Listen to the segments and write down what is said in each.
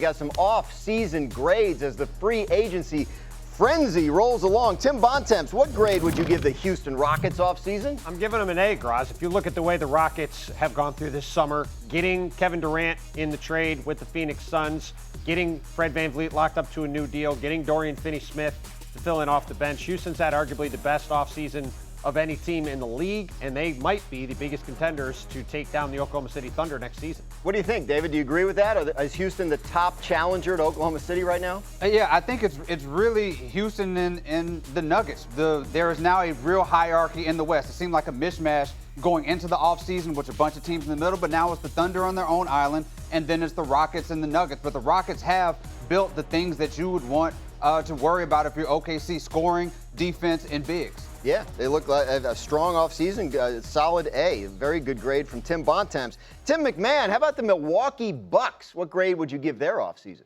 Got some off-season grades as the free agency frenzy rolls along. Tim Bontemps, what grade would you give the Houston Rockets off-season? I'm giving them an A, Graz. If you look at the way the Rockets have gone through this summer, getting Kevin Durant in the trade with the Phoenix Suns, getting Fred VanVleet locked up to a new deal, getting Dorian Finney-Smith to fill in off the bench. Houston's had arguably the best offseason of any team in the league, and they might be the biggest contenders to take down the Oklahoma City Thunder next season. What do you think, David? Do you agree with that? Is Houston the top challenger to Oklahoma City right now? Yeah, I think it's really Houston and the Nuggets. There is now a real hierarchy in the West. It seemed like a mishmash going into the offseason with a bunch of teams in the middle, but now it's the Thunder on their own island, and then it's the Rockets and the Nuggets. But the Rockets have built the things that you would want to worry about if you're OKC: scoring, defense, and bigs. Yeah, they look like a strong offseason, solid A. A very good grade from Tim Bontemps. Tim MacMahon, how about the Milwaukee Bucks? What grade would you give their offseason?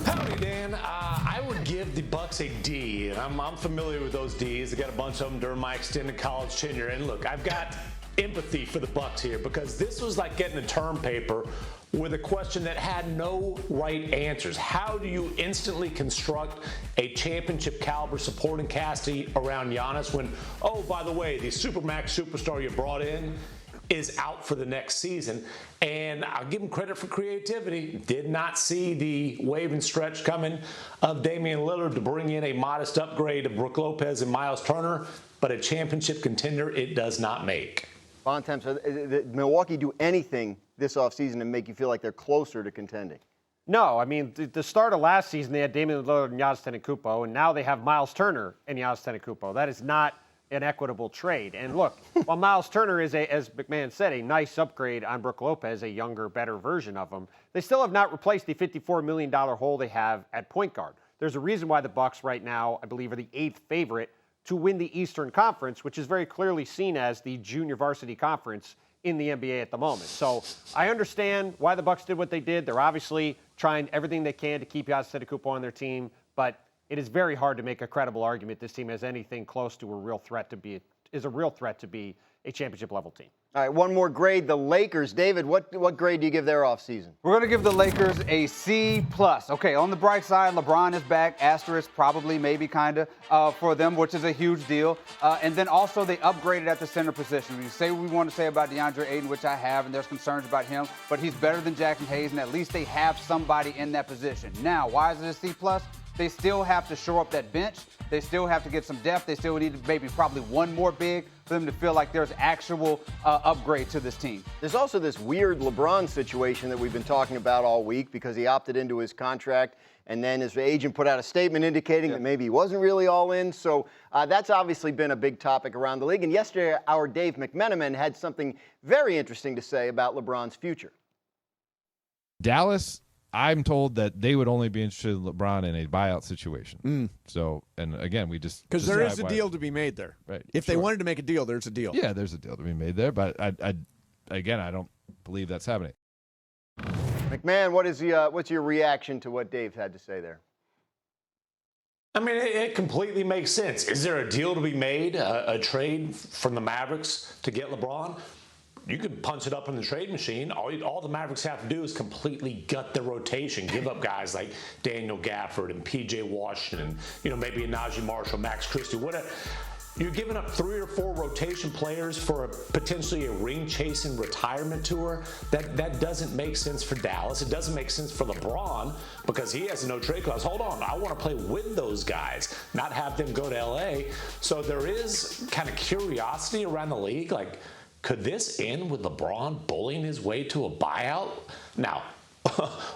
Howdy, Dan. I would give the Bucks a D, and I'm familiar with those Ds. I got a bunch of them during my extended college tenure. And look, I've got empathy for the Bucks here because this was like getting a term paper with a question that had no right answers. How do you instantly construct a championship caliber supporting cast around Giannis when, oh, by the way, the Supermax superstar you brought in is out for the next season? And I'll give him credit for creativity. Did not see the wave and stretch coming of Damian Lillard to bring in a modest upgrade of Brook Lopez and Miles Turner, but a championship contender it does not make. Bontemps, did Milwaukee do anything this offseason to make you feel like they're closer to contending? No, I mean, the start of last season, they had Damian Lillard and Giannis Antetokounmpo, and now they have Miles Turner and Giannis Antetokounmpo. That is not an equitable trade. And look, while Miles Turner is, as MacMahon said, a nice upgrade on Brook Lopez, a younger, better version of him, they still have not replaced the $54 million hole they have at point guard. There's a reason why the Bucks right now, I believe, are the 8th favorite to win the Eastern Conference, which is very clearly seen as the junior varsity conference in the NBA at the moment. So I understand why the Bucks did what they did. They're obviously trying everything they can to keep Giannis Antetokounmpo on their team, but it is very hard to make a credible argument this team has anything close to a real threat to be a championship level team. All right, one more grade, the Lakers. David, what grade do you give their offseason? We're going to give the Lakers a C+. Okay, on the bright side, LeBron is back, asterisk, probably, maybe, kind of, for them, which is a huge deal. And then also they upgraded at the center position. We say what we want to say about DeAndre Ayton, which I have, and there's concerns about him, but he's better than Jackson Hayes, and at least they have somebody in that position. Now, why is it a C+? They still have to shore up that bench. They still have to get some depth. They still need maybe probably one more big for them to feel like there's actual upgrade to this team. There's also this weird LeBron situation that we've been talking about all week because he opted into his contract, and then his agent put out a statement indicating that maybe he wasn't really all in. So that's obviously been a big topic around the league. And yesterday, our Dave MacMahon had something very interesting to say about LeBron's future. Dallas, I'm told that they would only be interested in LeBron in a buyout situation. So, and again, we just because there is a deal to be made there. Right. If they wanted to make a deal, there's a deal. Yeah, there's a deal to be made there, but I don't believe that's happening. MacMahon, what's your reaction to what Dave had to say there? I mean, it completely makes sense. Is there a deal to be made, a trade from the Mavericks to get LeBron? You could punch it up in the trade machine. All the Mavericks have to do is completely gut their rotation, give up guys like Daniel Gafford and P.J. Washington, maybe a Najee Marshall, Max Christie, whatever. You're giving up 3 or 4 rotation players for potentially a ring-chasing retirement tour. That doesn't make sense for Dallas. It doesn't make sense for LeBron because he has a no-trade clause. Hold on, I want to play with those guys, not have them go to L.A. So there is kind of curiosity around the league, like, could this end with LeBron bullying his way to a buyout? Now,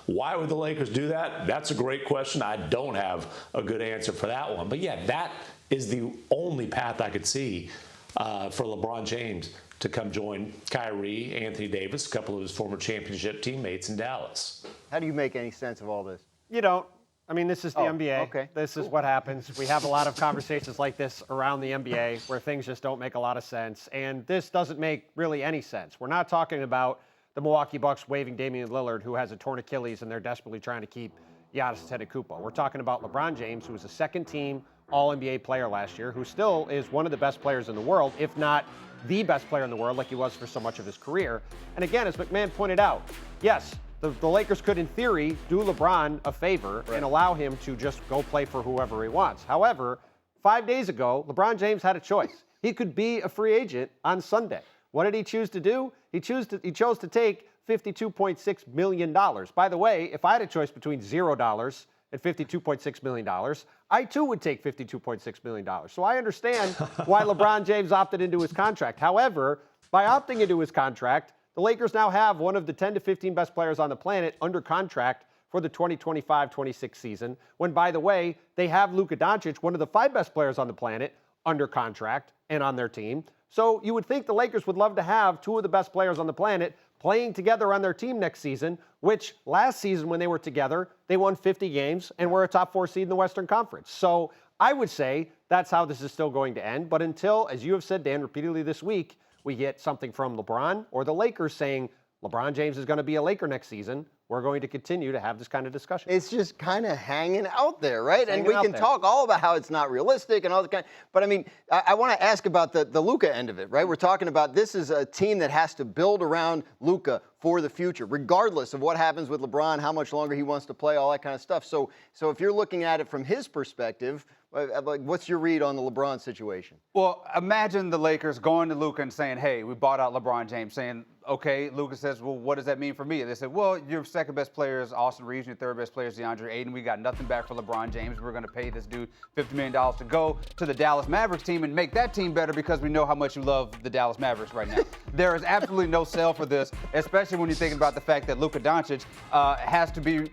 why would the Lakers do that? That's a great question. I don't have a good answer for that one. But yeah, that is the only path I could see for LeBron James to come join Kyrie, Anthony Davis, a couple of his former championship teammates in Dallas. How do you make any sense of all this? You don't. I mean, this is the NBA. Okay. This is what happens. We have a lot of conversations like this around the NBA where things just don't make a lot of sense. And this doesn't make really any sense. We're not talking about the Milwaukee Bucks waiving Damian Lillard, who has a torn Achilles, and they're desperately trying to keep Giannis Antetokounmpo. We're talking about LeBron James, who was a second-team All-NBA player last year, who still is one of the best players in the world, if not the best player in the world, like he was for so much of his career. And again, as MacMahon pointed out, yes, the Lakers could, in theory, do LeBron a favor and allow him to just go play for whoever he wants. However, 5 days ago, LeBron James had a choice. He could be a free agent on Sunday. What did he choose to do? He chose to take $52.6 million. By the way, if I had a choice between $0 and $52.6 million, I too would take $52.6 million. So I understand why LeBron James opted into his contract. However, by opting into his contract, the Lakers now have one of the 10 to 15 best players on the planet under contract for the 2025-26 season, when, by the way, they have Luka Doncic, one of the 5 best players on the planet, under contract and on their team. So you would think the Lakers would love to have 2 of the best players on the planet playing together on their team next season, which last season when they were together, they won 50 games and were a top 4 seed in the Western Conference. So I would say that's how this is still going to end. But until, as you have said, Dan, repeatedly this week, we get something from LeBron or the Lakers saying LeBron James is going to be a Laker next season, we're going to continue to have this kind of discussion. It's just kind of hanging out there, right? And we can talk all about how it's not realistic and all that kind of, but I mean, I want to ask about the Luka end of it, right? We're talking about this is a team that has to build around Luka for the future, regardless of what happens with LeBron, how much longer he wants to play, all that kind of stuff. So if you're looking at it from his perspective, like, what's your read on the LeBron situation? Well, imagine the Lakers going to Luka and saying, hey, we bought out LeBron James, saying, okay, Luka says, well, what does that mean for me? And they said, well, your second best player is Austin Reeves, your third best player is DeAndre Ayton. We got nothing back for LeBron James. We're going to pay this dude $50 million to go to the Dallas Mavericks team and make that team better because we know how much you love the Dallas Mavericks right now. There is absolutely no sell for this, especially when you're thinking about the fact that Luka Doncic has to be,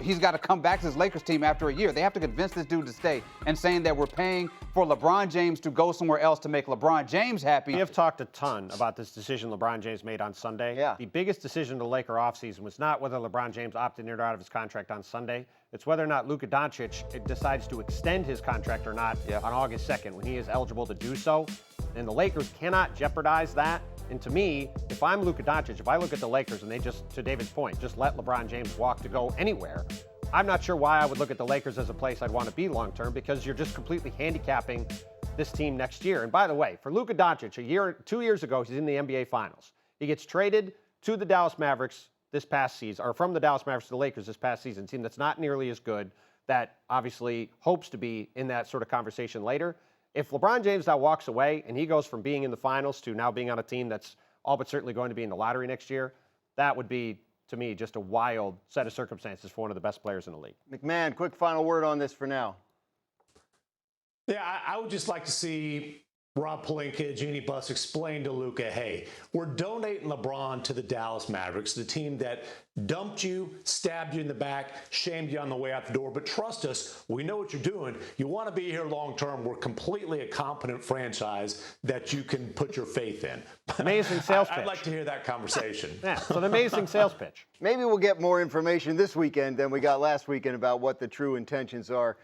he's got to come back to his Lakers team after a year. They have to convince this dude to stay, and saying that we're paying for LeBron James to go somewhere else to make LeBron James happy. We have talked a ton about this decision LeBron James made on Sunday. Yeah. The biggest decision of the Laker offseason was not whether LeBron James opted in or out of his contract on Sunday. It's whether or not Luka Doncic decides to extend his contract or not on August 2nd when he is eligible to do so. And the Lakers cannot jeopardize that. And to me, if I'm Luka Doncic, if I look at the Lakers and they just, to David's point, just let LeBron James walk to go anywhere, I'm not sure why I would look at the Lakers as a place I'd want to be long-term, because you're just completely handicapping this team next year. And by the way, for Luka Doncic, 2 years ago, he's in the NBA Finals. He gets traded to the Dallas Mavericks this past season, or from the Dallas Mavericks to the Lakers this past season, a team that's not nearly as good, that obviously hopes to be in that sort of conversation later. If LeBron James now walks away and he goes from being in the finals to now being on a team that's all but certainly going to be in the lottery next year, that would be, to me, just a wild set of circumstances for one of the best players in the league. MacMahon, quick final word on this for now. Yeah, I would just like to see Rob Pelinka, Jeannie Buss explain to Luka, hey, we're donating LeBron to the Dallas Mavericks, the team that dumped you, stabbed you in the back, shamed you on the way out the door. But trust us, we know what you're doing. You want to be here long term. We're completely a competent franchise that you can put your faith in. Amazing sales pitch. I'd like to hear that conversation. Yeah, it's an amazing sales pitch. Maybe we'll get more information this weekend than we got last weekend about what the true intentions are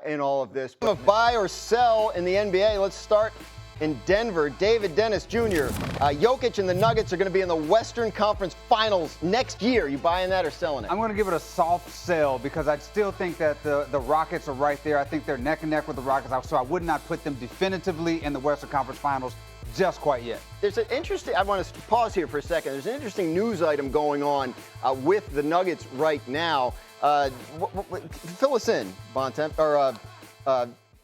in all of this. Buy or sell in the NBA, let's start in Denver. David Dennis Jr., Jokic and the Nuggets are going to be in the Western Conference Finals next year. You buying that or selling it? I'm going to give it a soft sell because I still think that the Rockets are right there. I think they're neck and neck with the Rockets, so I would not put them definitively in the Western Conference Finals just quite yet. There's an interesting, I want to pause here for a second. There's an interesting news item going on with the Nuggets right now. Fill us in, Bontemps, or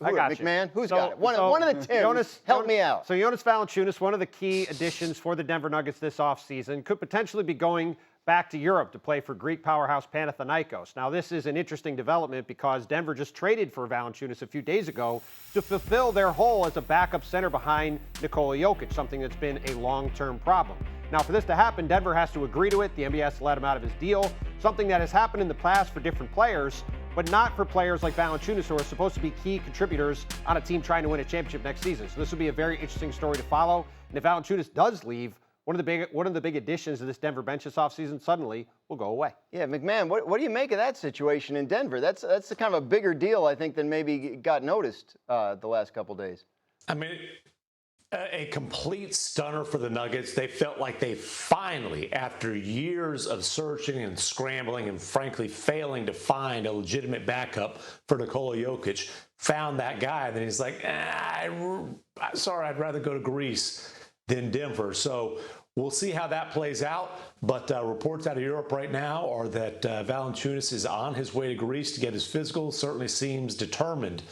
I got MacMahon? you. Who's got it? One of the Tims. Help me out. So Jonas Valanciunas, one of the key additions for the Denver Nuggets this offseason, could potentially be going back to Europe to play for Greek powerhouse Panathinaikos. Now, this is an interesting development because Denver just traded for Valanciunas a few days ago to fulfill their hole as a backup center behind Nikola Jokic, something that's been a long-term problem. Now, for this to happen, Denver has to agree to it. The NBA has to let him out of his deal, something that has happened in the past for different players, but not for players like Valanciunas, who are supposed to be key contributors on a team trying to win a championship next season. So this will be a very interesting story to follow. And if Valanciunas does leave, one of the big additions to this Denver bench this offseason suddenly will go away. Yeah, MacMahon, what do you make of that situation in Denver? That's the kind of a bigger deal, I think, than maybe got noticed the last couple days. I mean, a complete stunner for the Nuggets. They felt like they finally, after years of searching and scrambling and frankly failing to find a legitimate backup for Nikola Jokic, found that guy. And then he's like, sorry, I'd rather go to Greece than Denver. So we'll see how that plays out. But reports out of Europe right now are that Valanciunas is on his way to Greece to get his physical. Certainly seems determined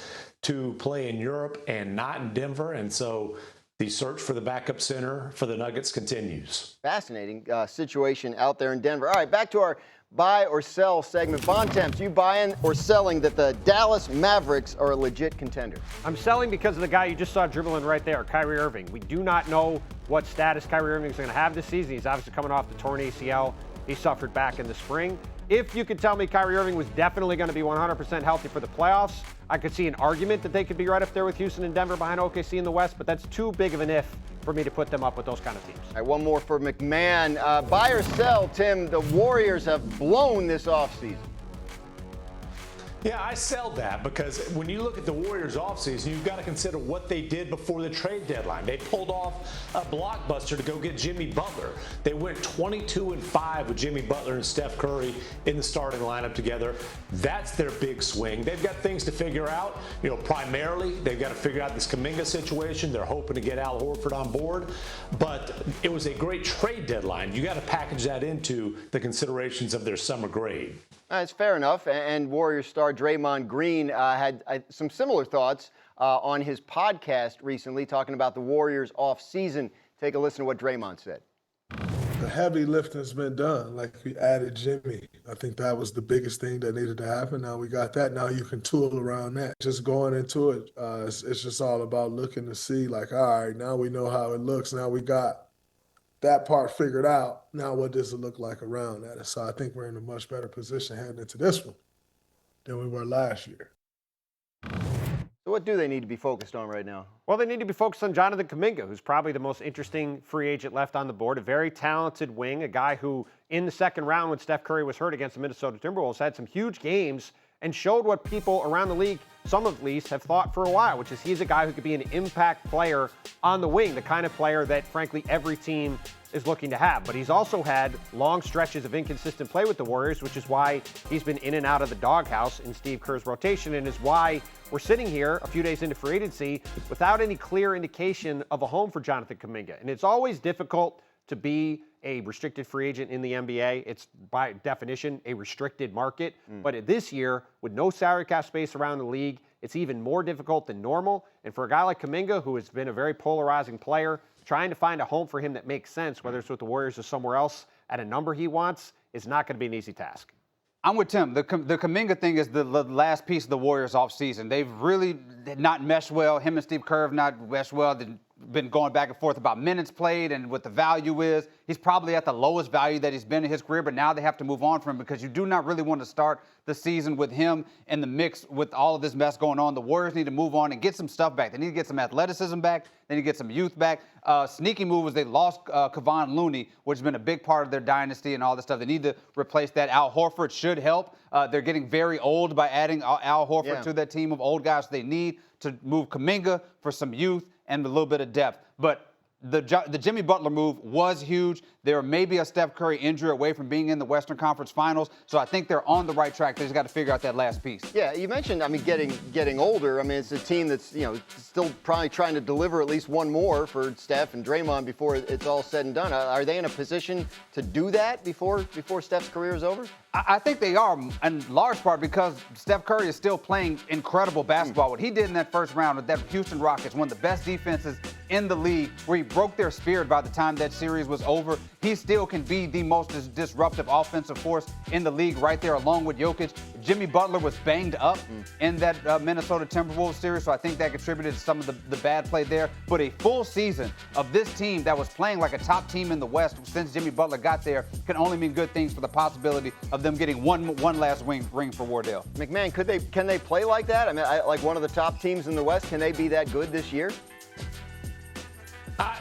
to play in Europe and not in Denver. And so the search for the backup center for the Nuggets continues. Fascinating situation out there in Denver. All right, back to our buy or sell segment. Bontemps, you buying or selling that the Dallas Mavericks are a legit contender? I'm selling because of the guy you just saw dribbling right there, Kyrie Irving. We do not know what status Kyrie Irving is going to have this season. He's obviously coming off the torn ACL he suffered back in the spring. If you could tell me Kyrie Irving was definitely going to be 100% healthy for the playoffs, I could see an argument that they could be right up there with Houston and Denver behind OKC in the West, but that's too big of an if for me to put them up with those kind of teams. All right, one more for MacMahon. Buy or sell, Tim, the Warriors have blown this offseason. Yeah, I sell that because when you look at the Warriors offseason, you've got to consider what they did before the trade deadline. They pulled off a blockbuster to go get Jimmy Butler. They went 22-5 with Jimmy Butler and Steph Curry in the starting lineup together. That's their big swing. They've got things to figure out. You know, primarily, they've got to figure out this Kuminga situation. They're hoping to get Al Horford on board. But it was a great trade deadline. You got to package that into the considerations of their summer grade. It's fair enough. And Warriors star Draymond Green had some similar thoughts on his podcast recently, talking about the Warriors off-season. Take a listen to what Draymond said. The heavy lifting's been done. Like, we added Jimmy. I think that was the biggest thing that needed to happen. Now we got that. Now you can tool around that. Just going into it, it's just all about looking to see, like, all right, now we know how it looks. Now we got that part figured out. Now what does it look like around that? And so I think we're in a much better position heading into this one than we were last year. So what do they need to be focused on right now? Well, they need to be focused on Jonathan Kuminga, who's probably the most interesting free agent left on the board. A very talented wing, a guy who in the second round when Steph Curry was hurt against the Minnesota Timberwolves had some huge games and showed what people around the league, some at least, have thought for a while, which is he's a guy who could be an impact player on the wing, the kind of player that, frankly, every team is looking to have. But he's also had long stretches of inconsistent play with the Warriors, which is why he's been in and out of the doghouse in Steve Kerr's rotation, and is why we're sitting here a few days into free agency without any clear indication of a home for Jonathan Kuminga. And it's always difficult to be a restricted free agent in the NBA. It's by definition a restricted market. But this year, with no salary cap space around the league, it's even more difficult than normal. And for a guy like Kuminga, who has been a very polarizing player, trying to find a home for him that makes sense, whether it's with the Warriors or somewhere else, at a number he wants, is not going to be an easy task. I'm with Tim. The Kuminga thing is the last piece of the Warriors offseason. They've really not meshed well. Him and Steve Kerr have not meshed well. They've been going back and forth about minutes played and what the value is. He's probably at the lowest value that he's been in his career, but now they have to move on from him because you do not really want to start the season with him in the mix with all of this mess going on. The Warriors need to move on and get some stuff back. They need to get some athleticism back. They need to get some youth back. Sneaky move was they lost Kevon Looney, which has been a big part of their dynasty and all this stuff. They need to replace that. Al Horford should help. They're getting very old by adding Al Horford to that team of old guys. They need to move Kuminga for some youth and a little bit of depth. But the Jimmy Butler move was huge. They're maybe a Steph Curry injury away from being in the Western Conference Finals. So I think they're on the right track. They just got to figure out that last piece. Yeah, you mentioned, getting older. It's a team that's, still probably trying to deliver at least one more for Steph and Draymond before it's all said and done. Are they in a position to do that before Steph's career is over? I think they are, in large part because Steph Curry is still playing incredible basketball. What he did in that first round with that Houston Rockets, one of the best defenses in the league, where he broke their spirit by the time that series was over. He still can be the most disruptive offensive force in the league right there along with Jokic. Jimmy Butler was banged up in that Minnesota Timberwolves series, so I think that contributed to some of the bad play there. But a full season of this team that was playing like a top team in the West since Jimmy Butler got there can only mean good things for the possibility of them getting one last ring for Wardell. MacMahon, can they play like that? Like one of the top teams in the West, can they be that good this year?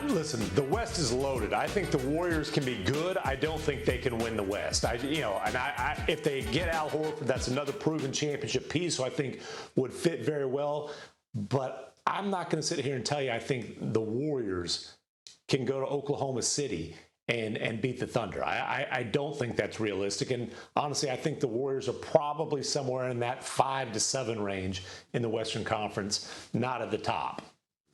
Listen, the West is loaded. I think the Warriors can be good. I don't think they can win the West. If they get Al Horford, that's another proven championship piece, who I think would fit very well. But I'm not going to sit here and tell you I think the Warriors can go to Oklahoma City and beat the Thunder. I don't think that's realistic. And honestly, I think the Warriors are probably somewhere in that 5-7 range in the Western Conference, not at the top.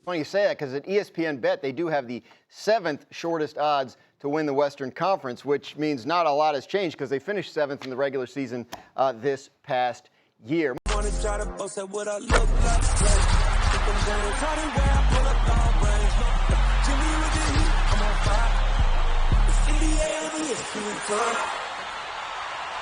Funny you say that, because at ESPN Bet, they do have the 7th shortest odds to win the Western Conference, which means not a lot has changed because they finished 7th in the regular season this past year. I'm on fire.